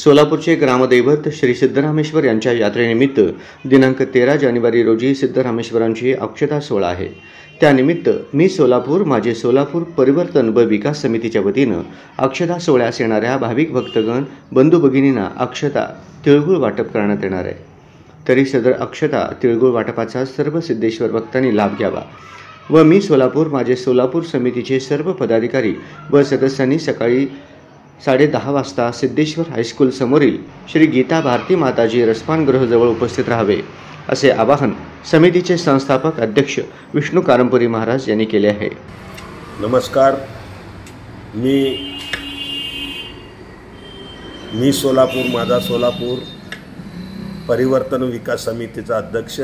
सोलापूरचे ग्रामदैवत श्री सिद्धरामेश्वर यांच्या यात्रेनिमित्त दिनांक 13 जानेवारी रोजी सिद्धरामेश्वरांची अक्षता सोहळा आहे। त्यानिमित्त मी सोलापूर माझे सोलापूर परिवर्तन व विकास समितीच्या वतीनं अक्षता सोहळ्यास येणाऱ्या भाविक भक्तगण बंधू भगिनींना अक्षता तिळगुळ वाटप करण्यात येणार आहे। तरी सदर अक्षता तिळगुळ वाटपाचा सर्व सिद्धेश्वर भक्तांनी लाभ घ्यावा व मी सोलापूर माझे सोलापूर समितीचे सर्व पदाधिकारी व सदस्यांनी सकाळी 10:30 वाजता सिद्धेश्वर हायस्कूल समोरील श्री गीता भारती माताजी रसपानगृहजवळ उपस्थित राहावे असे आवाहन समितीचे संस्थापक अध्यक्ष विष्णू कारंपुरी महाराज यांनी केले आहे। नमस्कार, मी सोलापूर माझा सोलापूर परिवर्तन विकास समितीचा अध्यक्ष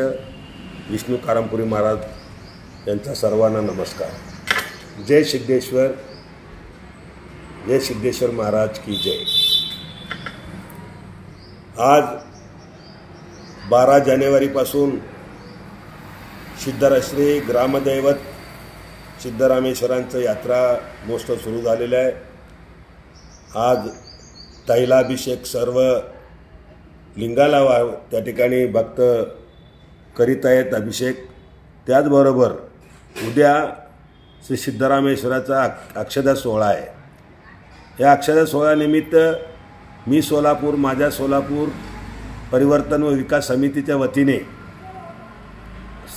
विष्णू कारंपुरी महाराज यांचा सर्वांना नमस्कार। जय सिद्धेश्वर, जय सिद्धेश्वर महाराज की जय। आज 12 जानेवारीपासून सिद्धराश्री ग्रामदैवत सिद्धरामेश्वरांचं यात्रा महोत्सव सुरू झालेला आहे। आज तैलाभिषेक सर्व लिंगाला त्या ठिकाणी भक्त करीत आहेत अभिषेक। त्याचबरोबर उद्या श्री सिद्धरामेश्वराचा अक्षता सोहळा आहे। या अक्षता सोहळ्यानिमित्त मी सोलापूर माझा सोलापूर परिवर्तन व विकास समितीच्या वतीने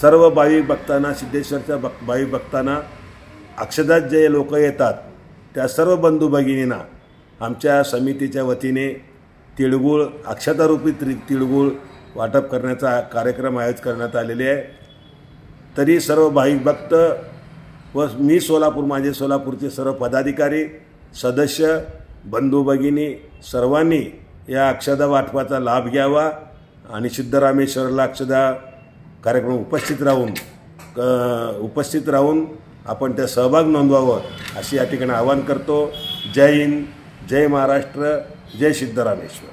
सर्व भाविक भक्तांना सिद्धेश्वरच्या भाविक भक्तांना अक्षता जे लोक येतात त्या सर्व बंधू भगिनींना आमच्या समितीच्या वतीने तिळगुळ अक्षतारूपी तिळगुळ वाटप करण्याचा कार्यक्रम आयोजित करण्यात आलेले आहे। तरी सर्व भाविक भक्त व मी सोलापूर माझे सोलापूरचे सर्व पदाधिकारी सदस्य बंधू भगिनी सर्वांनी या अक्षता वाटपाचा लाभ घ्यावा आणि सिद्धरामेश्वरला अक्षता कार्यक्रम उपस्थित राहून आपण त्या सहभाग नोंदवावं अशी या ठिकाणी आवाहन करतो। जय हिंद, जय महाराष्ट्र, जय सिद्धरामेश्वर।